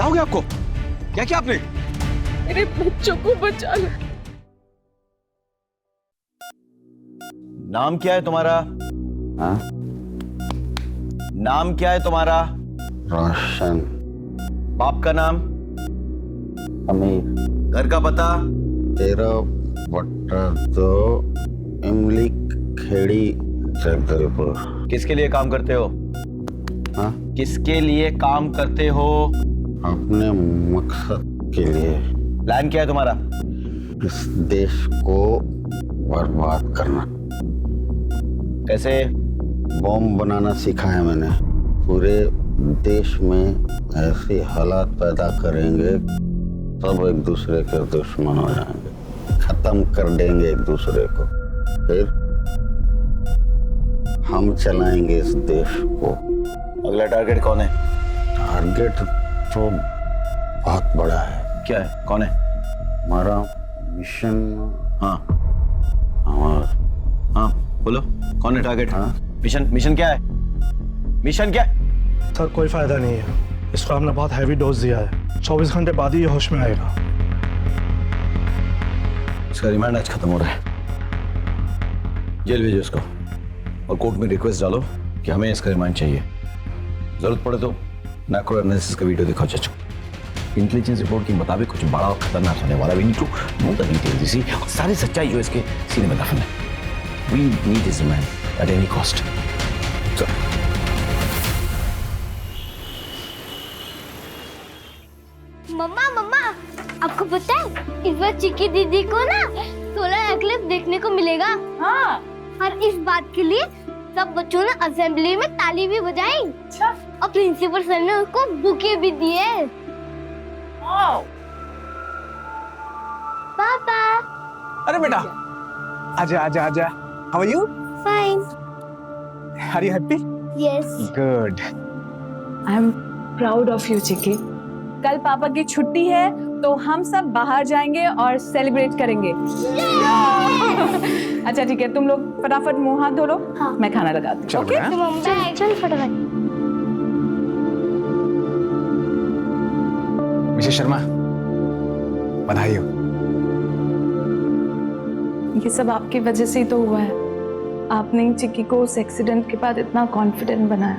क्या हो गया आपको? क्या किया आपने? मेरे बच्चों को बचा लो। नाम क्या है तुम्हारा? हाँ? नाम क्या है तुम्हारा? रोशन। बाप का नाम? अमीर। घर का पता? 13/2 इमली खेड़ी जगदलपुर। किसके लिए काम करते हो? हाँ? किसके लिए काम करते हो? अपने मकसद के लिए। प्लान क्या है तुम्हारा? इस देश को बर्बाद करना। कैसे? बॉम्ब बनाना सीखा है मैंने। पूरे देश में ऐसे हालात पैदा करेंगे सब एक दूसरे के दुश्मन हो जाएंगे, खत्म कर देंगे एक दूसरे को, फिर हम चलाएंगे इस देश को। अगला टारगेट कौन है? टारगेट तो बहुत बड़ा है। क्या है? कौन है? हमारा मिशन। हाँ हमारा हाँ बोलो, कौन है टारगेट? हाँ? मिशन क्या है? मिशन क्या है? सर कोई फायदा नहीं है, इसको हमने बहुत हैवी डोज दिया है, 24 घंटे बाद ही ये होश में आएगा। इसका रिमांड आज खत्म हो रहा है, जेल भेजो इसको और कोर्ट में रिक्वेस्ट डालो कि हमें इसका रिमांड चाहिए। जरूरत पड़े तो मैक्रो एनालिसिस का वीडियो दिखाओ चाचू। इंटेलिजेंस रिपोर्ट के मुताबिक कुछ बड़ा और खतरनाक होने वाला। We need to know the details, इसी और सारी सच्चाई जो इसके सीने में दफन है। We need his remand at any cost. Mamma mamma, आपको पता है इस बार चिक्की दीदी को ना सोलर एक्लिप्स देखने को मिलेगा। हाँ। और इस बात के लिए सब बच्चों ने असेंबली में ताली भी बजाई। अच्छा। और प्रिंसिपल सर ने उसको बुके भी दिए। पापा। अरे बेटा, आजा आजा आजा। How are you? Fine. Are you happy? Yes. Good. I am proud of you Chikki. कल पापा की छुट्टी है तो हम सब बाहर जाएंगे और सेलिब्रेट करेंगे। अच्छा ठीक है, तुम लोग फटाफट मुंह हाथ धो लो। हाँ। मैं खाना लगाती हूँ। ओके? तो मम्मा चल फटाफट। मिसेस शर्मा, बधाई हो। ये सब आपकी वजह से ही तो हुआ है। आपने ही चिक्की को उस एक्सीडेंट के बाद इतना कॉन्फिडेंट बनाया,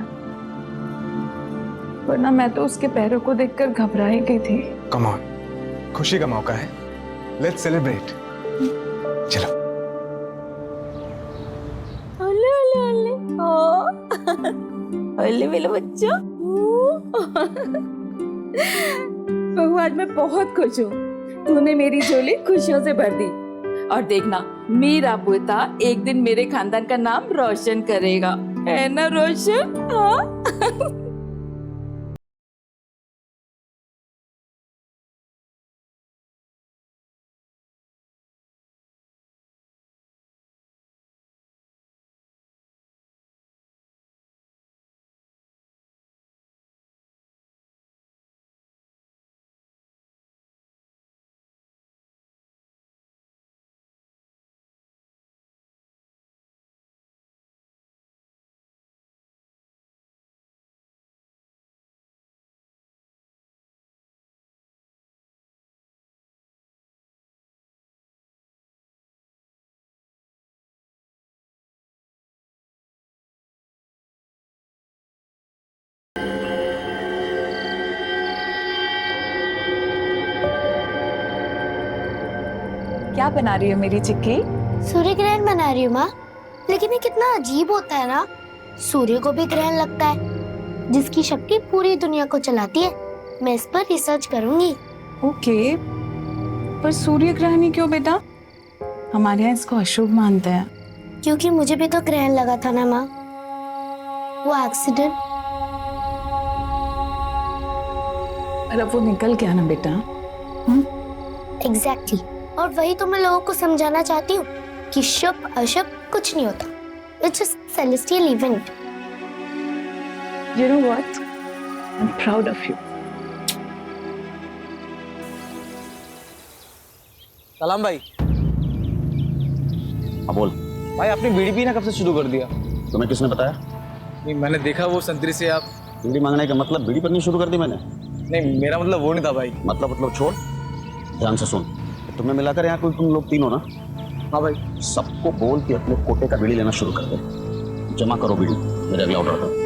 वरना मैं तो उसके पैरों को देखकर घबरा ही गई थी। कम ऑन, खुशी का मौका है, लेट्स सेलिब्रेट। चलो। ओले ओले ओले ओले मेरे बच्चों। भगवान, मैं बहुत खुश हूँ। तूने मेरी झोली खुशियों से भर दी। और देखना, मेरा पोता एक दिन मेरे खानदान का नाम रोशन करेगा, है ना रोशन? हाँ? क्या बना रही हो मेरी चिक्की? सूर्य ग्रहण बना रही हूँ माँ। लेकिन ये कितना अजीब होता है ना, सूर्य को भी ग्रहण लगता है जिसकी शक्ति पूरी दुनिया को चलाती है। मैं इस पर रिसर्च करूंगी। ओके, पर सूर्य ग्रहण ही क्यों बेटा? हमारे यहाँ इसको अशुभ मानते हैं। क्योंकि मुझे भी तो ग्रहण लगा था ना माँ, वो एक्सीडेंट। पर अब वो निकल गया ना बेटा। एग्जैक्टली। और वही तो मैं लोगों को समझाना चाहती हूँ कि शुभ अशुभ कुछ नहीं होता। It's just celestial event. You know what? I'm proud of you. सलाम भाई। हाँ बोल। भाई आपने बीड़ी पीना कब से शुरू कर दिया? तुम्हें किसने बताया? नहीं, मैंने देखा वो संतरी से आप। बीड़ी मांगने का मतलब बीड़ी पीनी शुरू कर दी मैंने। नहीं मेरा मतलब वो नहीं था भाई। मतलब छोड़, ध्यान से सुन। तुम्हें मिलाकर यहाँ कोई तुम लोग तीन हो ना? हाँ भाई। सबको बोल के अपने कोटे का बीड़ी लेना शुरू कर दे। जमा करो बीड़ी, मेरे अगला ऑर्डर था।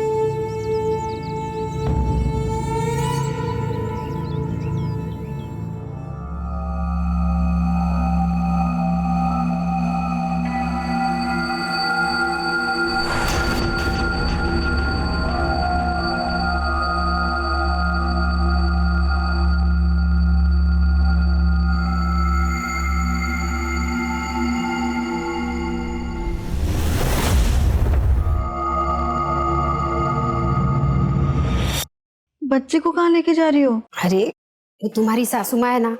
बच्चे को कहाँ लेके जा रही हो? अरे वो तुम्हारी सासू माँ है ना,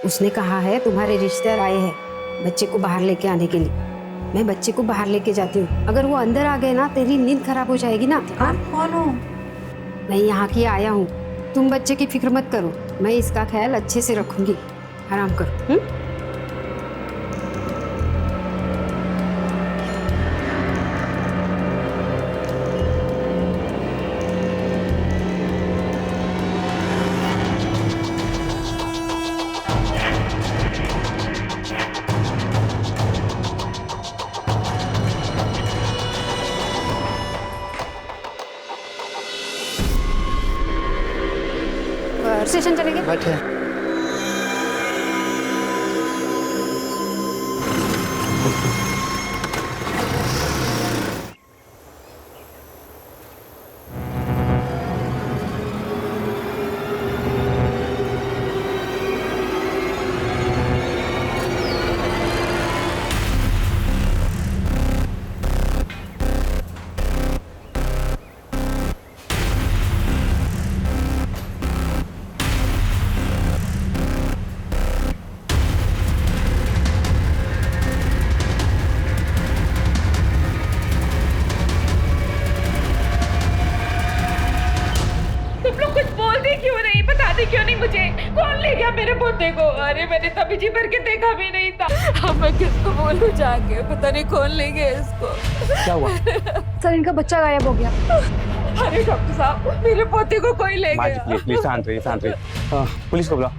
उसने कहा है तुम्हारे रिश्तेदार आए हैं बच्चे को बाहर लेके आने के लिए। मैं बच्चे को बाहर लेके जाती हूँ, अगर वो अंदर आ गए ना तेरी नींद खराब हो जाएगी ना। हाँ? कौन हो? मैं यहाँ की आया हूँ, तुम बच्चे की फिक्र मत करो, मैं इसका ख्याल अच्छे से रखूंगी। आराम करो। स्टेशन चलेंगे। बैठे। क्यों नहीं मुझे? कौन ले गया मेरे पोते को? अरे मैंने तभी जी भर के देखा भी नहीं था। अब मैं किसको बोलूं जाके? पता नहीं कौन ले गया इसको। क्या हुआ? सर इनका बच्चा गायब हो गया। अरे डॉक्टर साहब मेरे पोते को कोई ले गया। प्लीज प्लीज शांत रहिए, शांत रहिए। पुलिस को बुलाओ।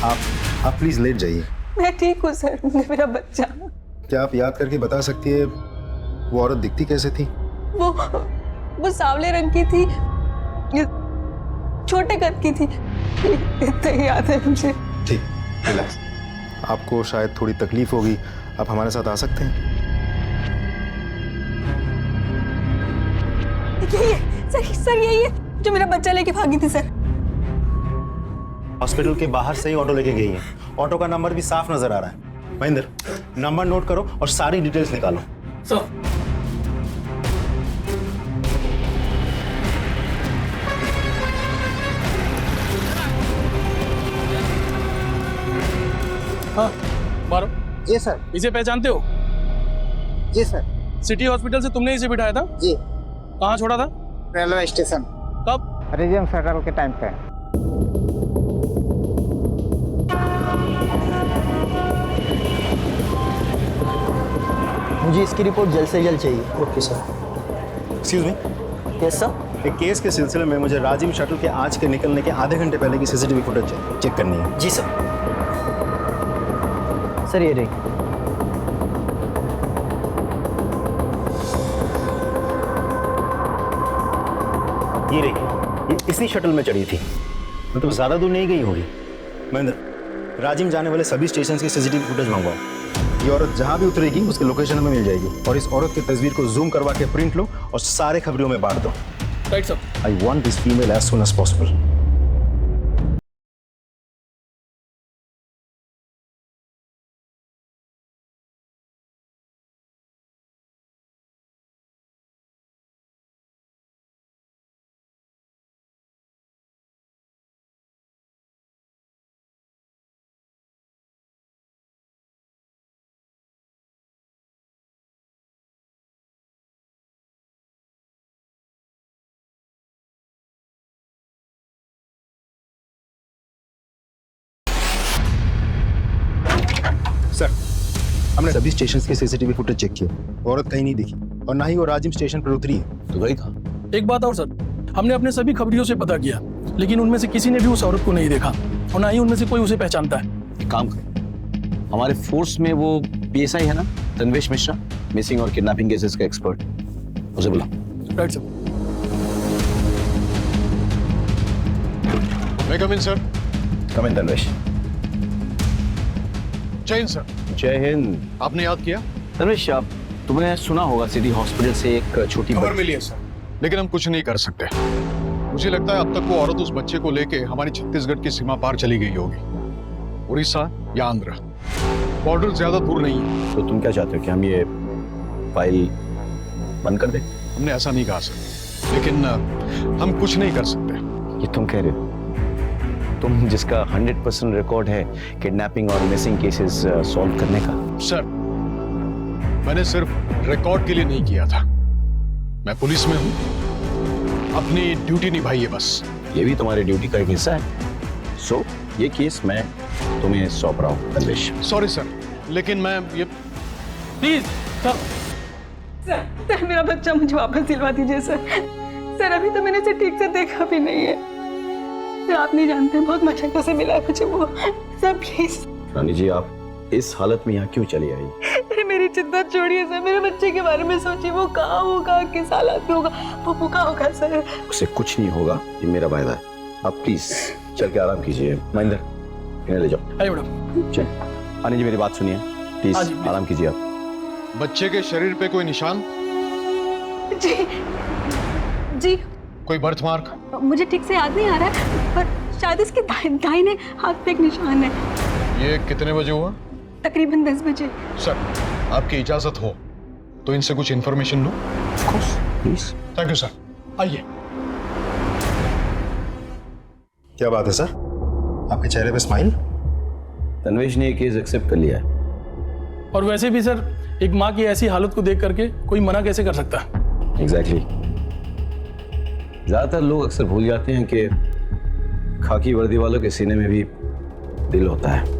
आप प्लीज लेट जाइए। मैं ठीक हूँ सर, मेरा बच्चा। क्या आप याद करके बता सकती है वो औरत दिखती कैसे थी? वो सांवले रंग की थी, छोटे कद की थी, इतना ही याद है मुझे। ठीक, रिलैक्स। आपको शायद थोड़ी तकलीफ होगी, आप हमारे साथ आ सकते हैं। सर यही है जो मेरा बच्चा लेके भागी थी सर। हॉस्पिटल के बाहर से ही ऑटो लेके गई है। ऑटो का नंबर भी साफ नजर आ रहा है। महेंद्र, नंबर नोट करो और सारी डिटेल्स निकालो। सर हाँ मारो। जी सर। इसे पहचानते हो? जी सर। सिटी हॉस्पिटल से तुमने इसे बिठाया था? जी। कहाँ छोड़ा था? Railway station. कब? रिजर्व फेडरल के टाइम पे। मुझे इसकी रिपोर्ट जल्द से जल्द चाहिए। Okay sir. Excuse me. Yes sir. एक केस के सिलसिले में मुझे राजिम शटल के आज के निकलने के आधे घंटे पहले की सीसीटीवी फुटेज चेक करनी है। जी सर। सर ये रही। ये रही, ये इसी शटल में चढ़ी थी, मतलब ज्यादा दूर नहीं गई होगी। महेंद्र, राजिम जाने वाले सभी स्टेशन की सीसीटीवी फुटेज मंगवाओ। ये औरत जहां भी उतरेगी उसकी लोकेशन हमें मिल जाएगी, और इस औरत की तस्वीर को जूम करवा के प्रिंट लो और सारे खबरों में बांट दो। Right sir. I want this female as soon as possible. Sir, हमने सभी स्टेशन के सीसीटीवी फुटेज चेक किया, औरत कहीं नहीं दिखी और ना ही वो राजिम स्टेशन पर उतरी है। तो गई कहाँ? एक बात और सर, हमने अपने सभी खबरियों से पता किया, लेकिन उनमें से किसी ने भी उस औरत को नहीं देखा और ना ही उनमें से कोई उसे पहचानता है। एक काम करो, हमारे फोर्स में वो पीएसआई है ना, तन्वेश मिश्रा, मिसिंग और किडनैपिंग केसेस का एक्सपर्ट, उसे बुला। Right sir. मैं कम इन सर। कम इन तन्वेश। जय हिंद सर। जय हिंद। आपने याद किया? तन्वेश, आप तुमने सुना होगा सिटी हॉस्पिटल से एक छोटी खबर मिली है सर, लेकिन हम कुछ नहीं कर सकते। मुझे लगता है अब तक वो औरत उस बच्चे को लेके हमारी छत्तीसगढ़ की सीमा पार चली गई होगी, उड़ीसा या आंध्र। बॉर्डर ज्यादा दूर नहीं है। तो तुम क्या चाहते हो कि हम ये फाइल बंद कर दें? हमने ऐसा नहीं कहा सर, लेकिन हम कुछ नहीं कर सकते। ये तुम कह रहे हो? तुम जिसका 100% रिकॉर्ड है किडनैपिंग और मिसिंग केसेस सॉल्व करने का। सर, मैंने सिर्फ रिकॉर्ड के लिए नहीं किया था। मैं पुलिस में हूं, अपनी ड्यूटी निभाई है बस। ये भी तुम्हारी ड्यूटी का एक हिस्सा है। सो ये केस मैं तुम्हें सौंप रहा हूँ तन्वेश। सॉरी सर, लेकिन मैं ये प्लीज सर। सर मेरा बच्चा मुझे वापस दिलवा दीजिए सर। सर अभी तो मैंने इसे ठीक से देखा भी नहीं है सर, आप नहीं जानते बहुत मशक्कत से मिला है मुझे वो। Sir please. रानी जी, आप इस हालत में यहाँ क्यों चली आई? अरे मेरी चिंता छोड़िए सर, मेरे बच्चे के बारे में सोचिए। वो कहाँ होगा, किस हालत में होगा, वो भूखा होगा सर। उसे कुछ नहीं होगा, ये मेरा वायदा है। आप प्लीज चल के आराम कीजिए। महेंद्र, इन्हें ले जाओ। आइए मैडम। चल रानी जी, मेरी बात सुनिए, प्लीज हाँ जी, प्लीज। आराम कीजिए आप। बच्चे के शरीर पे कोई निशान, जी जी कोई बर्थ मार्क? मुझे ठीक से याद नहीं आ रहा है, पर शायद इसके दाहिने हाथ पे एक निशान है। ये कितने बजे हुआ? तकरीबन 10 बजे। सर, आपकी इजाजत हो तो इनसे कुछ information low. Please. Thank you sir. आइए। क्या बात है सर, आपके चेहरे पे स्माइल? तन्वेश ने ये केस एक्सेप्ट कर लिया है। और वैसे भी सर, एक माँ की ऐसी हालत को देख करके कोई मना कैसे कर सकता है? एग्जैक्टली। ज्यादातर लोग अक्सर भूल जाते हैं कि खाकी वर्दी वालों के सीने में भी दिल होता है।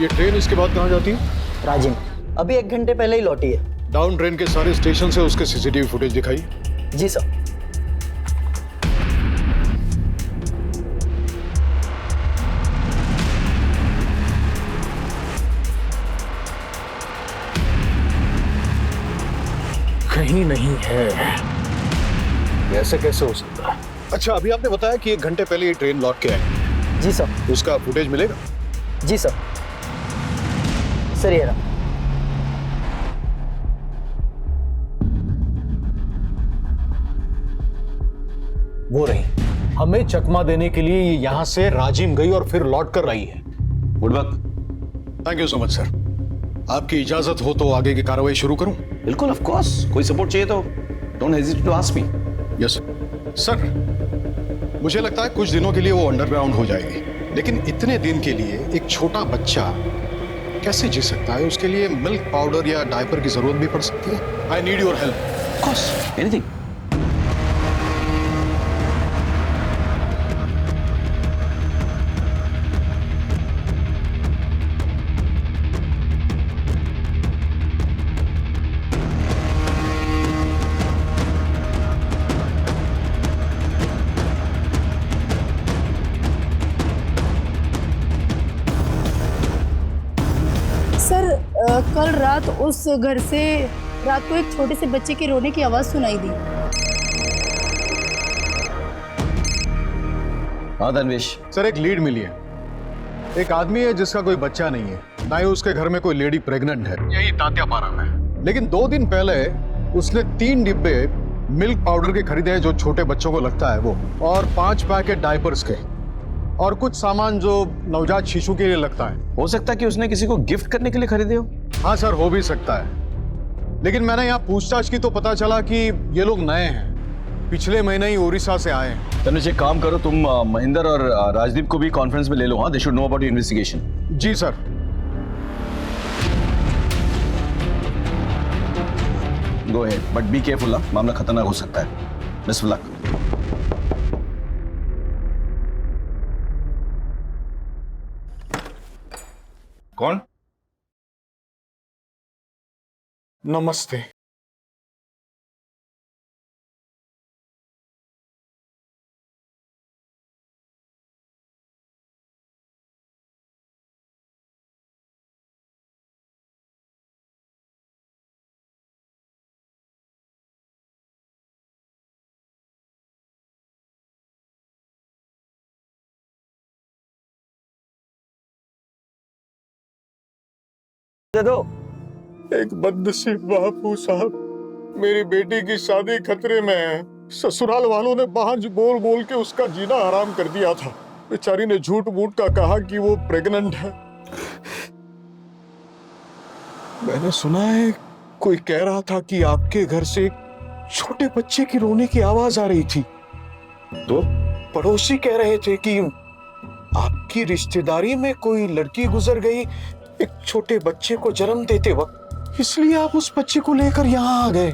ये ट्रेन इसके बाद कहाँ जाती है? राजिम अभी 1 घंटे पहले ही लौटी है। डाउन ट्रेन के सारे स्टेशन से उसके सीसीटीवी फुटेज दिखाई। जी सर। कहीं नहीं है। ऐसे कैसे हो सकता है? अच्छा, अभी आपने बताया कि 1 घंटे पहले ये ट्रेन लौट के आई। जी सर। उसका फुटेज मिलेगा? जी सर। सर ये रहा। वो रही, हमें चकमा देने के लिए ये यहाँ से राजिम गई और फिर लौट कर आई है। गुडबक। Thank you so much sir. आपकी इजाजत हो तो आगे की कार्रवाई शुरू करूं? बिल्कुल, ऑफ कोर्स। कोई सपोर्ट चाहिए तो don't hesitate to ask me. Yes sir. मुझे लगता है कुछ दिनों के लिए वो अंडरग्राउंड हो जाएगी, लेकिन इतने दिन के लिए एक छोटा बच्चा कैसे जी सकता है? उसके लिए मिल्क पाउडर या डायपर की जरूरत भी पड़ सकती है। I need your help. Of course, anything. Sir कल रात उस घर से रात को एक छोटे से बच्चे के रोने की आवाज सुनाई दी। हाँ तन्वेश। सर, एक लीड मिली है। एक आदमी है जिसका कोई बच्चा नहीं है, ना ही उसके घर में कोई लेडी प्रेग्नेंट है, यही तात्यापारा में। लेकिन 2 दिन पहले उसने 3 डिब्बे मिल्क पाउडर के खरीदे हैं जो छोटे बच्चों को लगता है वो, और 5 पैकेट डायपर्स के, और कुछ सामान जो नवजात शिशु के लिए लगता है। हो सकता है कि उसने किसी को गिफ्ट करने के लिए खरीदे हो। हाँ सर, हो भी सकता है, लेकिन मैंने यहाँ पूछताछ की तो पता चला कि ये लोग नए हैं, पिछले महीने ही उड़ीसा से आए हैं। तनुज, एक काम करो, तुम महेंद्र और राजदीप को भी कॉन्फ्रेंस में ले लो। हाँ, they should know about your investigation. जी sir. Go ahead, but be careful. मामला खतरनाक हो सकता है। Best of luck. कौन? नमस्ते। दे दो। एक बदनसीब बापू साहब, मेरी बेटी की शादी खतरे में है। ससुराल वालों ने बांझ बोल बोल के उसका जीना हराम कर दिया था। बेचारी ने झूठ मूठ का कहा कि वो प्रेग्नेंट है। मैंने सुना है कोई कह रहा था कि आपके घर से छोटे बच्चे की रोने की आवाज आ रही थी। तो पड़ोसी कह रहे थे कि आपकी रिश्तेदारी में कोई लड़की गुजर गई एक छोटे बच्चे को जन्म देते वक्त, इसलिए आप उस बच्चे को लेकर यहाँ आ गए।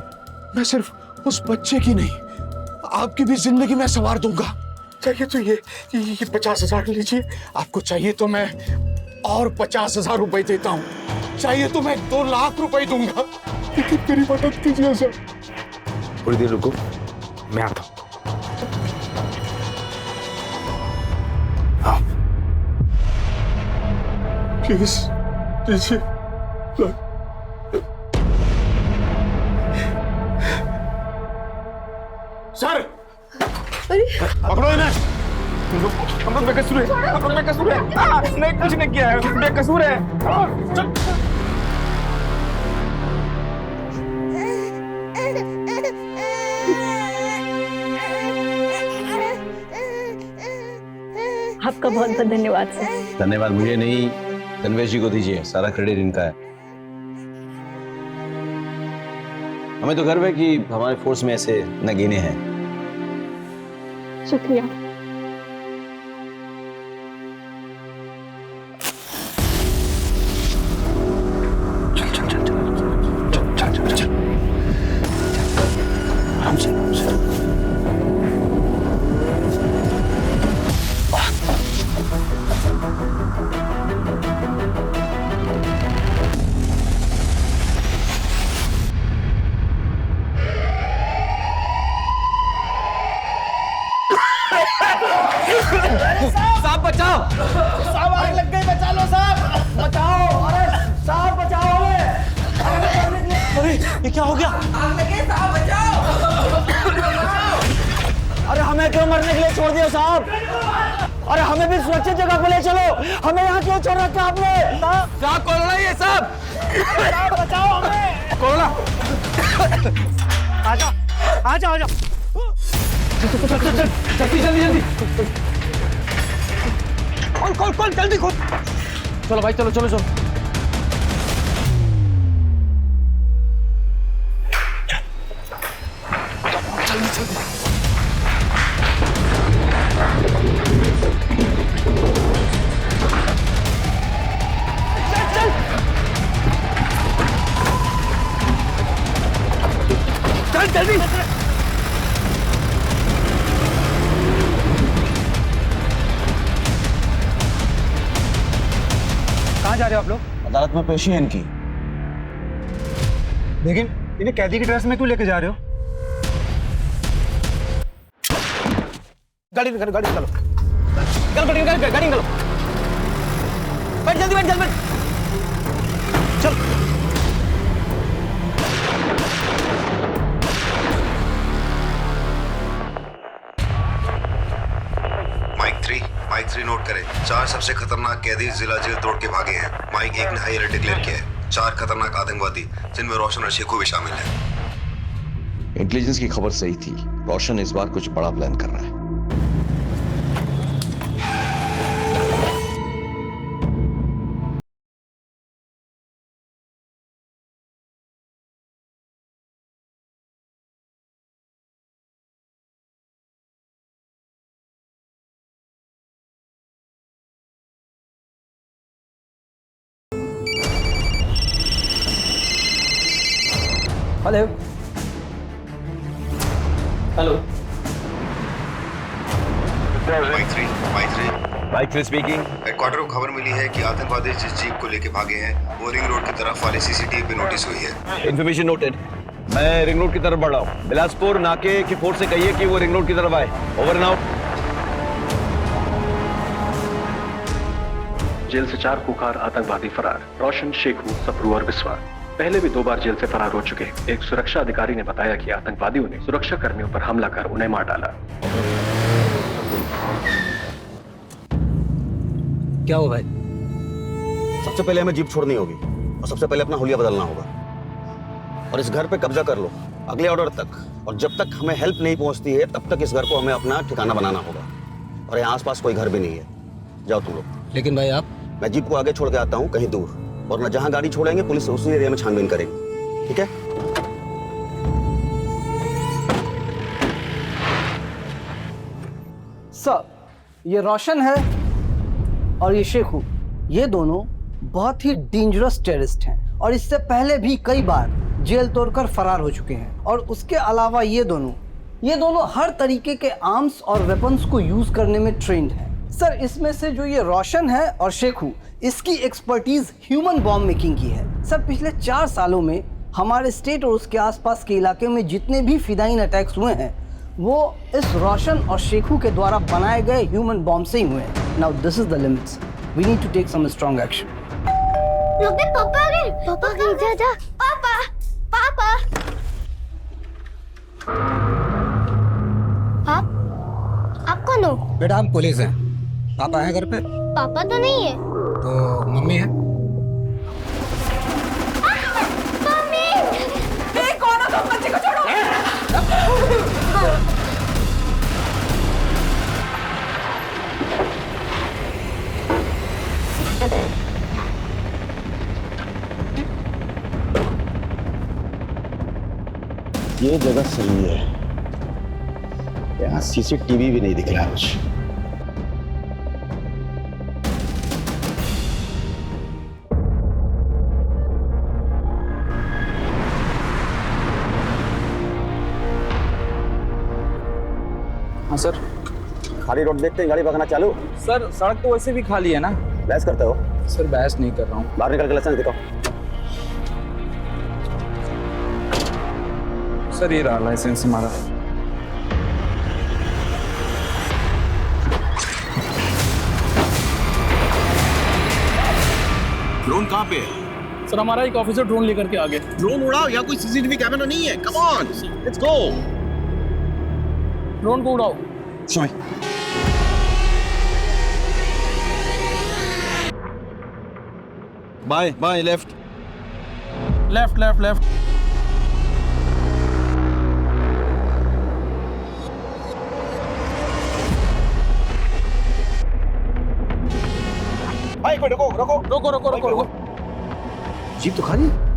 मैं सिर्फ उस बच्चे की नहीं, आपकी भी जिंदगी में संवार दूंगा। चाहिए तो ये 50,000 लीजिए, आपको चाहिए तो मैं और 50,000 रुपए देता हूँ, चाहिए तो मैं 2 लाख रुपए दूंगा, लेकिन मेरी मदद कीजिए सर। थोड़ी देर रुको, मैं आता हूँ। प्लीज लीजिए। सर पकड़ो इन्हें। हम लोग बेकसूर है, हम लोग बेकसूर है। नहीं, कुछ नहीं किया है, बेकसूर है। चल। आपका बहुत बहुत धन्यवाद सर। धन्यवाद मुझे नहीं, तन्वेश जी को दीजिए, सारा क्रेडिट इनका है। हमें तो गर्व है कि हमारे फोर्स में ऐसे नगीने हैं। शुक्रिया। साहब बचाओ, साहब आग लग गई, बचा लो साहब, बचाओ। अरे साहब बचाओ हमें। अरे ये क्या हो गया? आग लग गई साहब, बचाओ। अरे हमें क्यों मरने के लिए छोड़ दिया साहब? अरे हमें भी सुरक्षित जगह पे ले चलो, हमें यहाँ क्यों छोड़ रखा आपने? साहब कोरोना ये साहब, बचाओ हमें। कोरोना। आ जाओ, आ जाओ, आ जाओ। जल्दी जल्दी जल्दी। खोल खोल खोल, जल्दी खोल। चलो भाई, चलो चलो चलो। जल्दी जल्दी। चल चल जल्दी। कहाँ जा रहे हो आप लोग? अदालत में पेशी है इनकी। लेकिन इन्हें कैदी की ड्रेस में क्यों लेके जा रहे हो? गाड़ी निकालो, गाड़ी निकालो, गाड़ी निकालो। बैठ जल्दी, बैठ जल्दी, चल। माइक 3 नोट करें। 4 सबसे खतरनाक कैदी जिला जेल तोड़ के भागे हैं। माइक 1 ने हाई अलर्ट डिक्लेयर किया है। 4 खतरनाक आतंकवादी जिनमें रोशन और शेखू भी शामिल हैं। इंटेलिजेंस की खबर सही थी, रोशन इस बार कुछ बड़ा प्लान कर रहा है। Hello hello. Mike 3 Mike speaking. Headquarter को खबर मिली है कि आतंकवादी जिस जीप को लेके भागे हैं वो रिंग रोड की तरफ वाले सीसीटीवी पे नोटिस हुई है। Information noted. मैं रिंग रोड की तरफ बढ़ रहा हूँ। बिलासपुर नाके के फोर्स से कहिए कि वो रिंग रोड की तरफ आए। Over and out. जेल से 4 कुख्यात आतंकवादी फरार, रोशन, शेखू, सप्रू और बिस्वा। पहले भी 2 बार जेल से फरार हो चुके। एक सुरक्षा अधिकारी ने बताया कि आतंकवादियों ने सुरक्षा कर्मियों पर हमला कर उन्हें मार डाला। क्या हो भाई? सबसे पहले हमें जीप छोड़नी होगी और सबसे पहले अपना हुलिया बदलना होगा और इस घर पे कब्जा कर लो अगले ऑर्डर तक। और जब तक हमें हेल्प नहीं पहुंचती है तब तक इस घर को हमें अपना ठिकाना बनाना होगा। और यहाँ आसपास कोई घर भी नहीं है। जाओ तुम लोग। लेकिन भाई आप? मैं जीप को आगे छोड़ के आता हूँ कहीं दूर, और न जहाँ गाड़ी छोड़ेंगे पुलिस उसी एरिया में छानबीन करेगी। ठीक है? सर, ये रोशन है और ये शेखू। ये दोनों बहुत ही डेंजरस टेररिस्ट हैं और इससे पहले भी कई बार जेल तोड़कर फरार हो चुके हैं। और उसके अलावा ये दोनों हर तरीके के आर्म्स और वेपन्स को यूज करने में ट्रेंड हैं। सर, इसमें से जो ये रोशन है और शेखू, इसकी एक्सपर्टीज ह्यूमन बॉम्ब मेकिंग की है। सर, पिछले 4 सालों में हमारे स्टेट और उसके आसपास के इलाके में जितने भी फिदाइन अटैक्स हुए हैं वो इस रोशन और शेखू के द्वारा बनाए गए ह्यूमन बॉम्ब से ही हुए हैं। Now this is the limits. We need to take some strong action. पापा आ गए। पापा आ गए। जा जा। पापा पापा। आप कौन हो? बेटा, हम पुलिस हैं। पापा है घर पे? पापा तो नहीं है। तो मम्मी है? मम्मी! कौन हो तुम? बच्चे को छोड़ो। ये जगह सही है। यहाँ सीसीटीवी भी नहीं दिख रहा कुछ। हाँ सर। खाली रोड देखते हैं गाड़ी भगाना चालू? सर, सड़क तो वैसे भी खाली है ना। बहस करते हो? सर, बहस नहीं कर रहा हूँ। बाहर निकल के लाइसेंस दिखाओ। सर, ये रहा लाइसेंस हमारा। ड्रोन कहाँ पे है? सर, हमारा एक ऑफिसर ड्रोन लेकर के आ गए। ड्रोन उड़ाओ, या कोई सीसीटीवी कैमरा नहीं है। कम ऑन, लेट्स गो। ड्रोन को उड़ाओ। समय। बाएं, बाएं, लेफ्ट। Left left left. भाई कोई रुको रुको रुको रुको रुको रुको। जीप तो खाली है।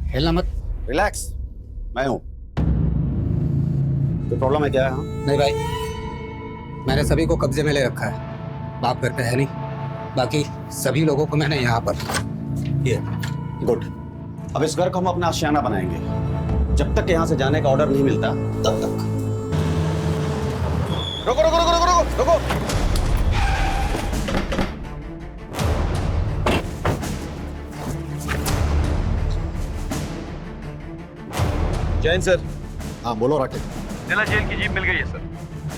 हिलना मत। रिलैक्स, मैं हूं। तो प्रॉब्लम है क्या है? नहीं भाई, मैंने सभी को कब्जे में ले रखा है। बाप घर पे है नहीं, बाकी सभी लोगों को मैंने यहाँ पर। ये गुड। अब इस घर को हम अपना आशियाना बनाएंगे। जब तक यहाँ से जाने का ऑर्डर नहीं मिलता तब तक। रुको रुको रुको रुको रुको रुको। जैन सर। हाँ बोलो राकेश। जिला जेल की जीप मिल गई है सर।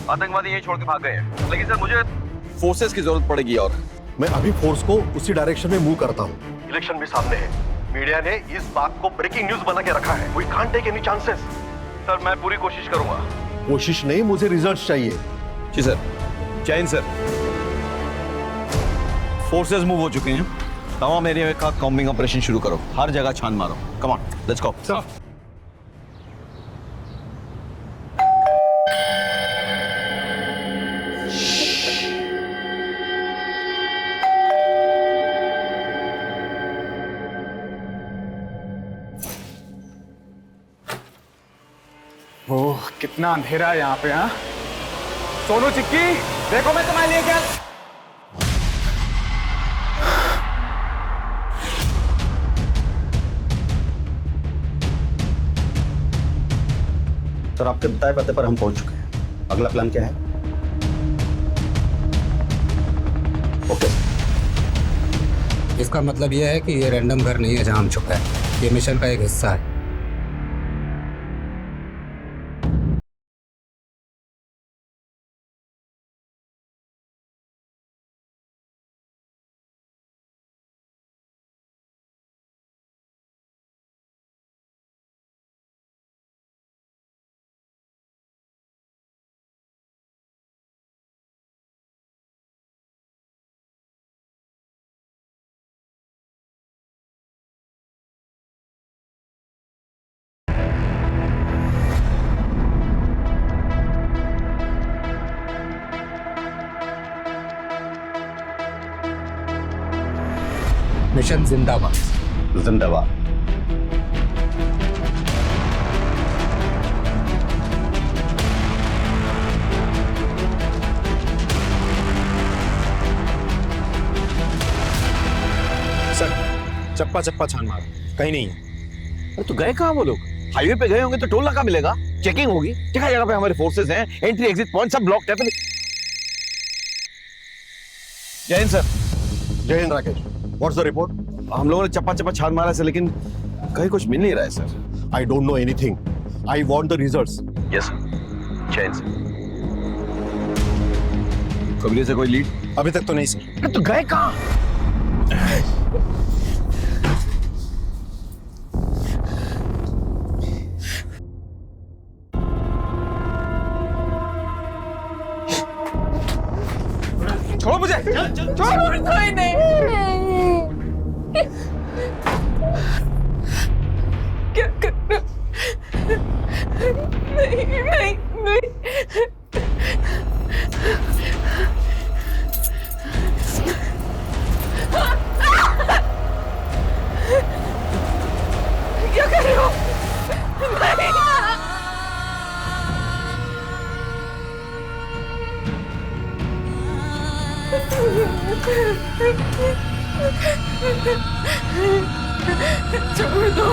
आतंकवादी यहीं छोड़ के भाग गए हैं, लेकिन सर मुझे फोर्सेस की जरूरत पड़ेगी। और मैं अभी फोर्स को उसी डायरेक्शन में मूव करता हूँ। इलेक्शन भी सामने है। मीडिया ने इस बात को ब्रेकिंग न्यूज बना के रखा है। We can't take any chances. Sir, मैं पूरी कोशिश करूंगा। कोशिश नहीं, मुझे रिजल्ट चाहिए। जी sir. Jain sir, forces move हो चुके हैं। तमाम एरिया का कॉम्बिंग ऑपरेशन शुरू करो। हर जगह छान मारो। Come on, let's go. Sir, oh, कितना अंधेरा है यहाँ पे। हाँ, सोनू चिक्की, देखो मैं तुम्हारे लिए क्या। सर आपके बताए पते पर हम पहुंच चुके हैं। अगला प्लान क्या है? ओके। इसका मतलब यह है कि ये रैंडम घर नहीं है जहां हम छुपे हैं, ये मिशन का एक हिस्सा है। मिशन जिंदाबाद। जिंदाबाद। सर चप्पा चप्पा छान मार, कहीं नहीं है। अरे तो गए कहाँ वो लोग? हाईवे पे गए होंगे तो टोल नाका मिलेगा, चेकिंग होगी, जगह जगह पे हमारे फोर्सेस हैं, एंट्री एग्जिट पॉइंट सब ब्लॉक है। जय हिंद सर। जय Hind Rakesh, what's the report? हम लोगों ने चप्पा चप्पा छान मारा है लेकिन कहीं कुछ मिल नहीं रहा है sir. I don't know anything, I want the results. Yes sir. जय हिंद सर। कबीले से कोई लीड? अभी तक तो नहीं सर। अरे तो गए कहाँ? छोड़ो मुझे, छोड़ो। कोई नहीं। क्या करना? नहीं नहीं नहीं। क्या कर रहे हो? नहीं। छोड़ दो।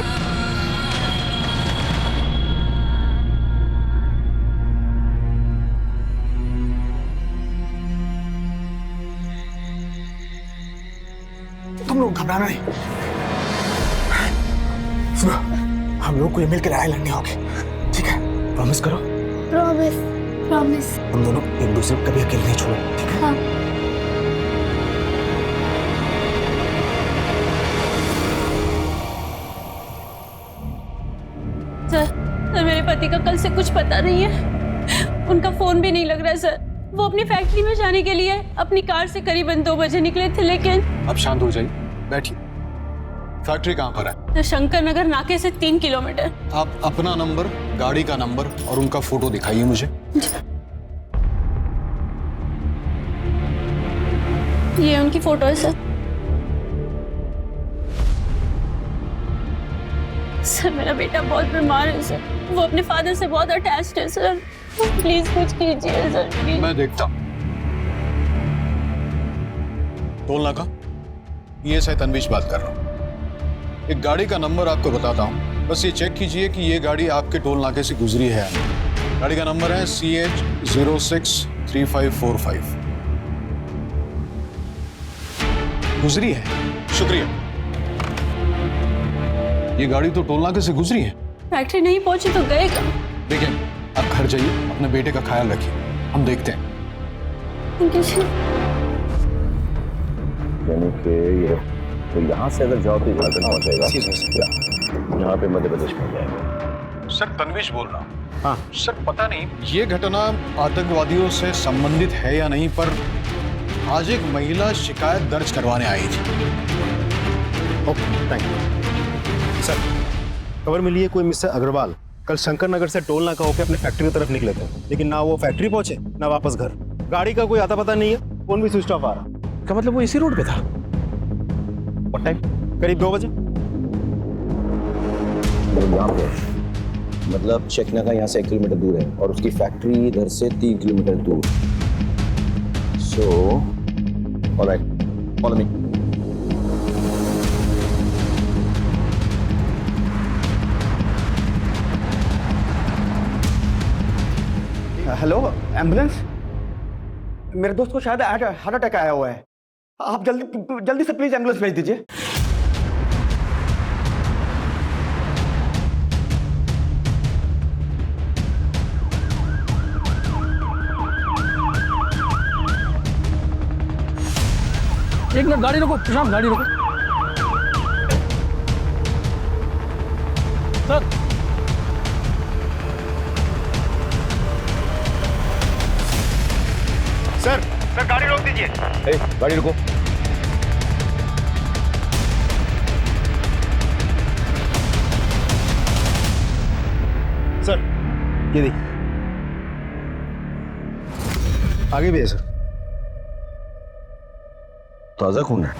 तुम लोग घबराना नहीं। सुनो, हम लोग को ये मिलकर लड़ाई लड़नी होगी, ठीक है? प्रॉमिस करो। Promise promise. तुम दोनों एक दूसरे को कभी अकेले नहीं छोड़ो, ठीक है? हाँ। सर मेरे पति का कल से कुछ पता नहीं है, उनका फोन भी नहीं लग रहा है सर। वो अपनी फैक्ट्री में जाने के लिए अपनी कार से करीबन 2 बजे निकले थे, लेकिन अब शांत हो जाइए, बैठिए। फैक्ट्री कहाँ पर है? शंकर नगर नाके से 3 किलोमीटर। आप अपना नंबर, गाड़ी का नंबर और उनका फोटो दिखाइए मुझे। ये उनकी फोटो है सर। सर मेरा बेटा बहुत बीमार है सर, वो अपने फादर से बहुत अटैच्ड है सर, प्लीज कुछ कीजिए सर, प्लीज। मैं देखता हूं। टोल नाका, ये से तनवीश बात कर रहा हूं। एक गाड़ी का नंबर आपको बताता हूं, बस ये चेक कीजिए कि ये गाड़ी आपके टोल नाके से गुजरी है या नहीं। गाड़ी का नंबर है CH063545। गुजरी है, शुक्रिया। ये गाड़ी तो टोल नाके से गुजरी है। फैक्ट्री नहीं पहुंची तो गए कहाँ? देखिए, आप घर जाइए, अपने बेटे का ख्याल रखिए, हम देखते हैं। यानी कि ये तो यहाँ से अगर जाओ तो झारखंड पहुंच जाएगा, यहाँ पे मध्य प्रदेश पहुंच जाएगा। सर तनवीश बोल रहा हूँ। हाँ सर, पता नहीं ये घटना आतंकवादियों से संबंधित है या नहीं, पर आज एक महिला शिकायत दर्ज करवाने आई थी। Okay, thank you sir. खबर मिली है कोई मिस्टर अग्रवाल कल शंकर नगर से टोल नाका होकर अपने फैक्ट्री की तरफ निकले थे, लेकिन ना वो फैक्ट्री पहुंचे ना वापस घर। गाड़ी का कोई आता पता नहीं है, फोन भी स्विच ऑफ आ रहा। क्या मतलब वो इसी रोड पे था? What time? करीब 2 बजे। यहाँ पे मतलब चेकनाका यहाँ से 1 किलोमीटर दूर है और उसकी फैक्ट्री इधर से 3 किलोमीटर दूर। So alright, follow me. Hello, ambulance? मेरे दोस्त को शायद हार्ट अटैक आया हुआ है। आप जल्दी से प्लीज एम्बुलेंस भेज दीजिए। एक मिनट, गाड़ी रोको प्रशांत, गाड़ी रोको। सर सर गाड़ी रोक दीजिए। गाड़ी रुको। सर ये देखिए, आगे भी है सर। ताजा खून है।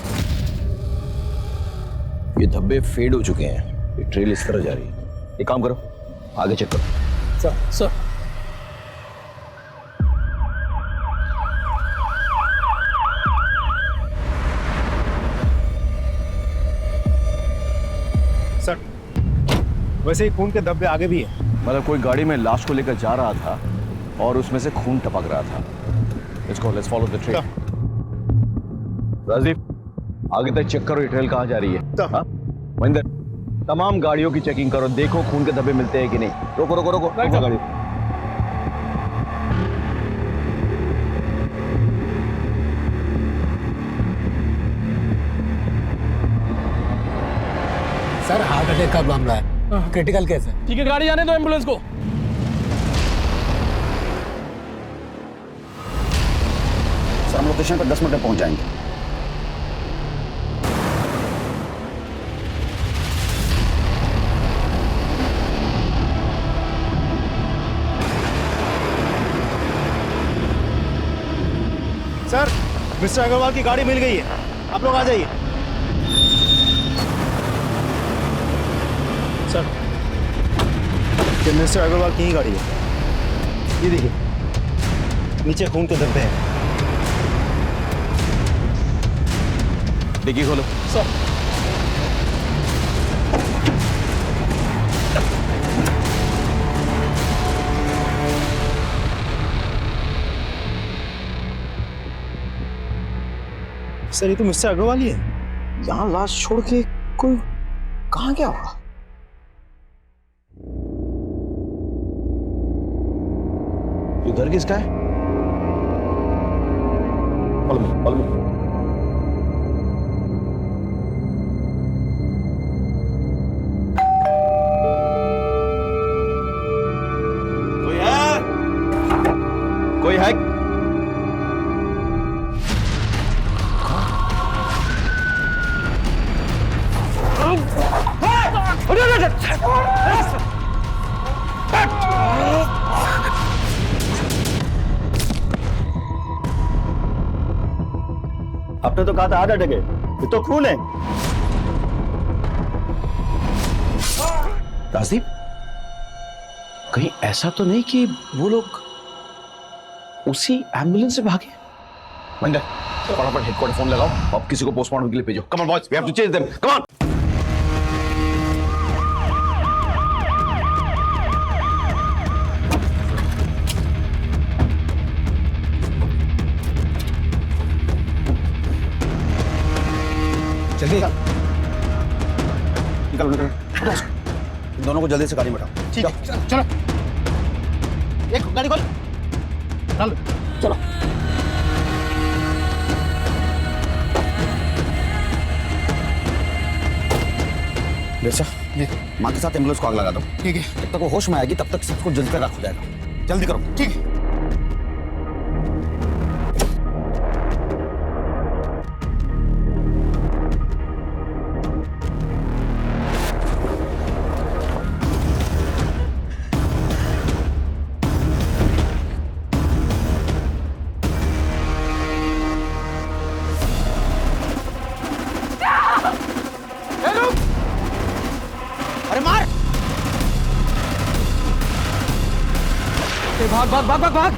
ये धब्बे फेड हो चुके हैं। ये ट्रेल इस तरह जा रही है। एक काम करो, आगे चेक करो। सर सर वैसे ही खून के धब्बे आगे भी है। मतलब कोई गाड़ी में लाश को लेकर जा रहा था और उसमें से खून टपक रहा था। Let's follow the trail. Rajdeep, आगे तक चेक करो ये ट्रेल कहाँ जा रही है। हाँ? महेंद्र, तमाम गाड़ियों की चेकिंग करो, देखो खून के धब्बे मिलते हैं कि नहीं। रोको रोको रोको, रोको गाड़ी। सर हार्ट अटैक का मामला है, क्रिटिकल केस है। ठीक है, गाड़ी आने दो एम्बुलेंस को। सर हम लोकेशन पर 10 मिनट में पहुंच जाएंगे। सर मिस्टर अग्रवाल की गाड़ी मिल गई है, आप लोग आ जाइए। सर ये मिस्टर अग्रवाल की ही गाड़ी है। ये देखिए, नीचे खून के धब्बे हैं। डिग्गी खोलो। सर सर ये तो मिस्टर अग्रवाल ही है। यहाँ लाश छोड़ के कोई कहाँ गया होगा? ये घर किसका है? follow me, follow me. कोई है? कोई है? आपने तो कहा था हार्ट अटैक है, ये तो खून है। राजदीप, कहीं ऐसा तो नहीं कि वो लोग उसी एम्बुलेंस से भागे? मंडल, फटाफट हेडक्वार्टर फोन लगाओ, अब किसी को पोस्टमार्टम के लिए भेजो। Come on boys, we have to chase them, come on. जल्दी निकलो निकलो, दोनों को जल्दी से गाड़ी में बैठाओ। ठीक है, चलो एक गाड़ी खोल, चलो। बेटा, माँ के साथ एम्बुलेंस को आग लगा दो। ठीक है। जब तक वो होश में आएगी तब तक सबको जल्दी से रख हो जाएगा। जल्दी करो। ठीक है। भाग भाग भाग भाग भाग।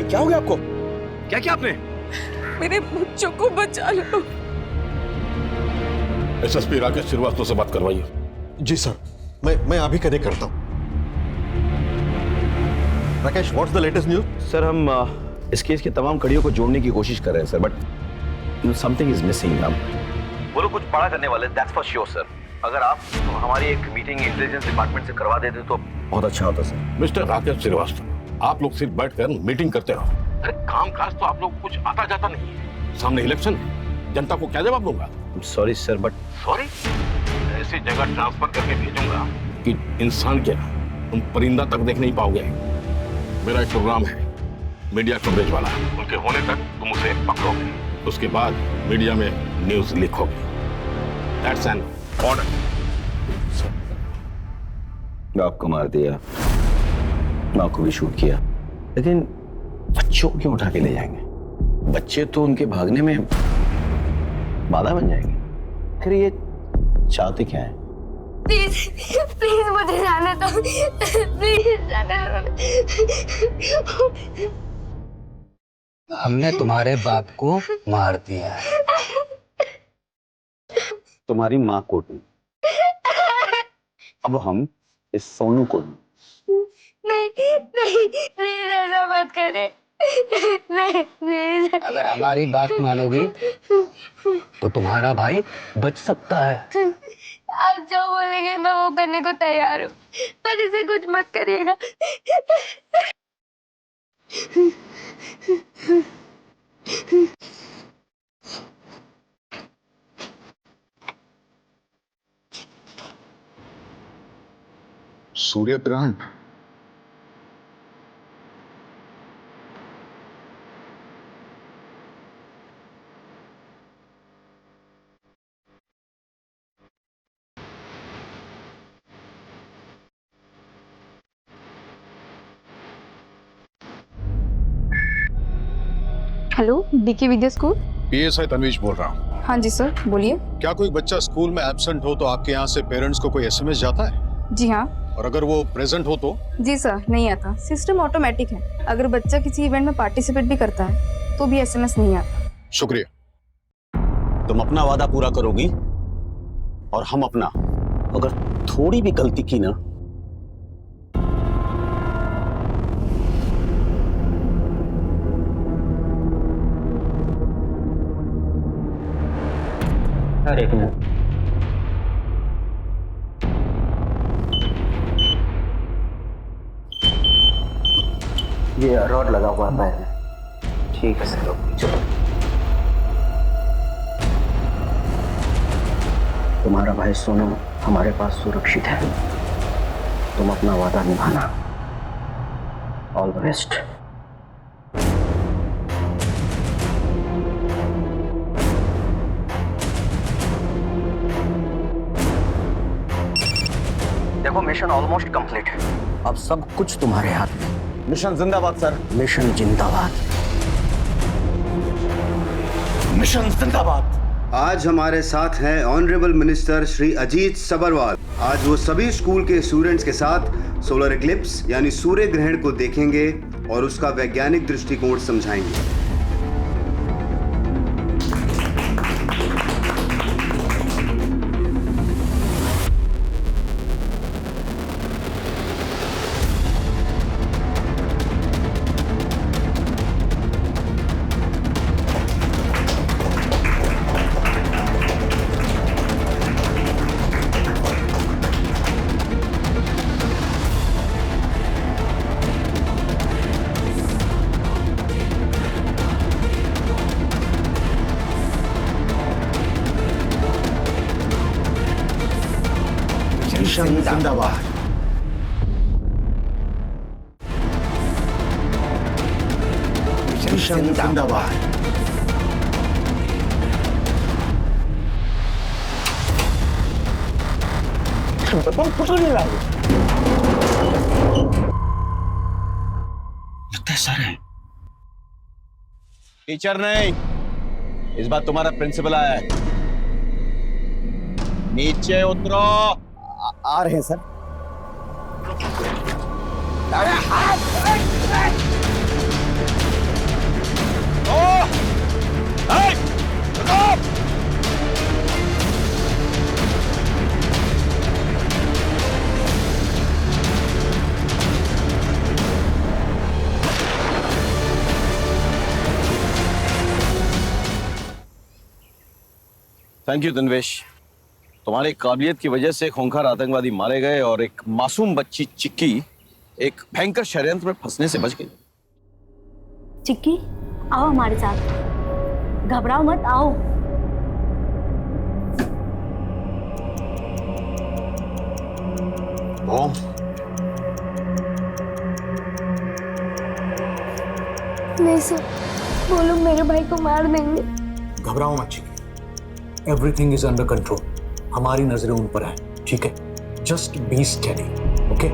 क्या हो गया आपको? क्या किया आपने? मेरे बच्चों को बचा लो। एसएसपी राकेश श्रीवास्तव से बात करवाइए। जी सर, मैं अभी कनेक्ट करता हूँ। Rakesh, what's the latest news? Sir, हम इस केस की तमाम कड़ियों को जोड़ने की कोशिश कर रहे हैं sir, but something is missing. वो लोग कुछ बड़ा करने वाले, दैट्स फॉर श्योर सर। अगर आप हमारी एक मीटिंग इंटेलिजेंस डिपार्टमेंट से करवा देते तो बहुत अच्छा होता सर। मिस्टर राकेश श्रीवास्तव, आप लोग सिर्फ बैठकर मीटिंग करते रहो। अरे काम काज तो आप लोग कुछ आता जाता नहीं है। सामने इलेक्शन है, जनता को क्या जवाब दूंगा? Sorry sir, but sorry? ऐसी जगह ट्रांसफर करके भेजूंगा कि इंसान क्या तुम परिंदा तक देख नहीं पाओगे। मेरा एक प्रोग्राम है मीडिया कवरेज वाला, उनके होने तक तुम उसे पकड़ोगे, उसके बाद मीडिया में न्यूज लीक होगी। That's an order. आपको मार दिया, माँ को भी शूट किया, लेकिन बच्चों को क्यों उठा के ले जाएंगे? बच्चे तो उनके भागने में बाधा बन जाएंगे। फिर ये चाहते क्या है? प्लीज प्लीज मुझे जाने दो, प्लीज जाने दो। हमने तुम्हारे बाप को मार दिया है। तुम्हारी माँ को नहीं, अब हम इस सोनू को नहीं नहीं, प्लीज ऐसा मत करे। नहीं प्लीज। अगर हमारी बात मानोगी तो तुम्हारा भाई बच सकता है। आप जो बोलेंगे मैं वो करने को तैयार हूँ, पर इसे कुछ मत करिएगा। सूर्य ग्रहण? हेलो, बीके विद्या स्कूल। पीएसआई तन्वीश बोल रहा हूँ। हाँ जी सर, बोलिए। क्या कोई बच्चा स्कूल में एब्सेंट हो तो आपके यहाँ से पेरेंट्स को कोई एसएमएस जाता है? जी हाँ। और अगर वो प्रेजेंट हो तो? जी सर, नहीं आता। सिस्टम ऑटोमेटिक है। अगर बच्चा किसी इवेंट में पार्टिसिपेट भी करता है तो भी एसएमएस नहीं आता। शुक्रिया। तुम अपना वादा पूरा करोगी और हम अपना। अगर थोड़ी भी गलती की ना, अरे ये रॉड लगा हुआ है पैर में। ठीक है सर, चलो। तुम्हारा भाई सोनू हमारे पास सुरक्षित है। तुम अपना वादा निभाना। All the best. देखो, मिशन ऑलमोस्ट कंप्लीट है। अब सब कुछ तुम्हारे हाथ में। मिशन जिंदाबाद सर। मिशन जिंदाबाद। मिशन जिंदाबाद। आज हमारे साथ हैं ऑनरेबल मिनिस्टर श्री अजीत सबरवाल। आज वो सभी स्कूल के स्टूडेंट्स के साथ सोलर इक्लिप्स यानी सूर्य ग्रहण को देखेंगे और उसका वैज्ञानिक दृष्टिकोण समझाएंगे। मिशन जिंदाबाद। मिशन जिंदाबाद। कुछ नहीं रहा। लगता है सर है। टीचर नहीं, इस बार तुम्हारा प्रिंसिपल आया है। नीचे उतरो। आ रहे हैं सर। थैंक यू तन्वेश, तुम्हारी काबिलियत की वजह से खूंखार आतंकवादी मारे गए और एक मासूम बच्ची चिक्की एक भयंकर षड्यंत्र में फंसने से बच गई। चिक्की, आओ हमारे साथ, घबराओ मत, आओ। बॉम्ब? नहीं सर, वो लोग मेरे भाई को मार देंगे। घबराओ मत चिक्की, एवरीथिंग इज अंडर कंट्रोल। हमारी नजरें उन पर हैं, ठीक है? Just be steady, okay?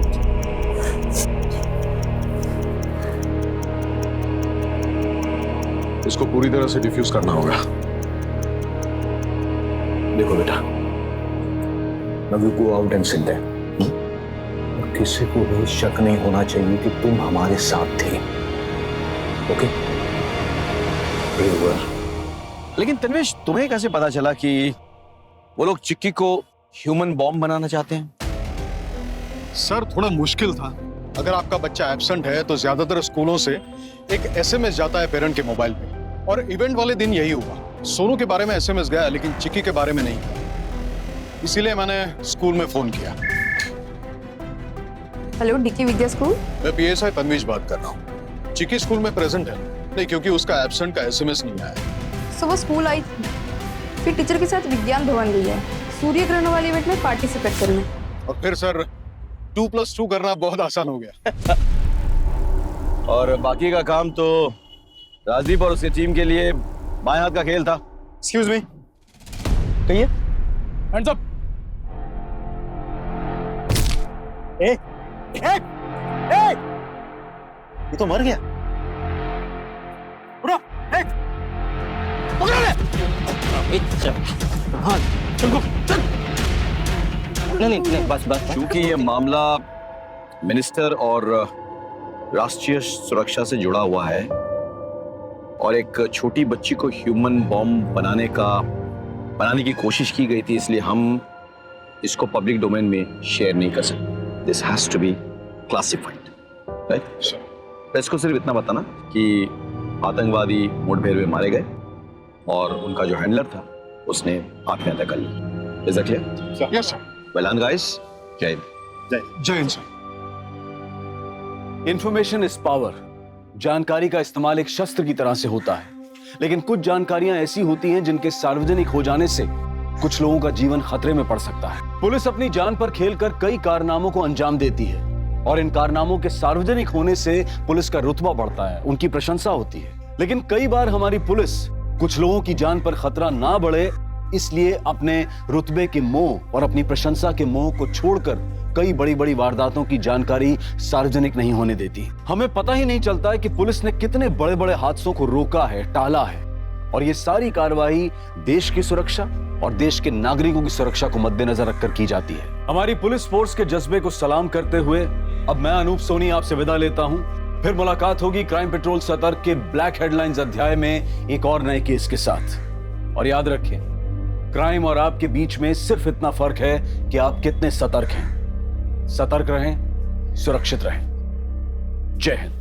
इसको पूरी तरह से डिफ्यूज करना होगा। देखो बेटा, now you go out and sit there. और किसी को भी शक नहीं होना चाहिए कि तुम हमारे साथ थे, ओके? लेकिन तन्वेश, तुम्हें कैसे पता चला कि वो लोग चिक्की को ह्यूमन बॉम्ब बनाना चाहते हैं? सर थोड़ा मुश्किल था। अगर आपका बच्चा एब्सेंट है तो ज्यादातर स्कूलों से एक एसएमएस जाता है पेरेंट के मोबाइल पे, और इवेंट वाले दिन यही हुआ। सोनू के बारे में एसएमएस गया लेकिन चिक्की के बारे में नहीं, इसीलिए मैंने स्कूल में फोन किया। हेलो, डीके विद्या स्कूल। मैं पीएसआई तन्वेश बात कर रहा हूँ। चिक्की स्कूल में प्रेजेंट है नहीं, क्योंकि उसका एब्सेंट का एसएमएस नहीं आया। सो वो स्कूल आई थी, फिर टीचर के साथ विज्ञान भवन गई है सूर्य ग्रहण वाले इवेंट में पार्टिसिपेट करने। और फिर सर 2+2 करना बहुत आसान हो गया। और बाकी का काम तो राजदीप और उसकी टीम के लिए बाएं हाथ का खेल था। एक्सक्यूज मी, कहिए। Hands up. ये तो मर गया। उठो, पकड़ो ले। हाँ, चल चल। नहीं, बस। क्योंकि ये मामला मिनिस्टर और राष्ट्रीय सुरक्षा से जुड़ा हुआ है और एक छोटी बच्ची को ह्यूमन बॉम्ब बनाने की कोशिश की गई थी, इसलिए हम इसको पब्लिक डोमेन में शेयर नहीं कर सकते। This has to be classified, right? Press को सिर्फ इतना बताना कि आतंकवादी मुठभेड़ में मारे गए और उनका जो हैंडलर था उसने आत्महत्या कर ली। Is that clear? Yes sir. Well done guys. जय हिंद। जय Hind sir. Information is power. जानकारी का इस्तेमाल एक शस्त्र की तरह से होता है, लेकिन कुछ जानकारियां ऐसी होती हैं जिनके सार्वजनिक हो जाने से कुछ लोगों का जीवन खतरे में पड़ सकता है। पुलिस अपनी जान पर खेलकर कई कारनामों को अंजाम देती है और इन कारनामों के सार्वजनिक होने से पुलिस का रुतबा बढ़ता है, उनकी प्रशंसा होती है। लेकिन कई बार हमारी पुलिस कुछ लोगों की जान पर खतरा ना बढ़े इसलिए अपने रुतबे के मोह और अपनी प्रशंसा के मोह को छोड़कर कई बड़ी बड़ी वारदातों की जानकारी सार्वजनिक नहीं होने देती। हमें पता ही नहीं चलता है कि पुलिस ने कितने बड़े बड़े हादसों को रोका है, टाला है, और ये सारी कार्रवाई देश की सुरक्षा और देश के नागरिकों की सुरक्षा को मद्देनजर रखकर की जाती है। हमारी पुलिस फोर्स के जज्बे को सलाम करते हुए अब मैं अनूप सोनी आपसे विदा लेता हूं। फिर मुलाकात होगी क्राइम पेट्रोल सतर्क के ब्लैक हेडलाइंस अध्याय में एक और नए केस के साथ। और याद रखें, क्राइम और आपके बीच में सिर्फ इतना फर्क है कि आप कितने सतर्क हैं। सतर्क रहें, सुरक्षित रहें। जय हिंद।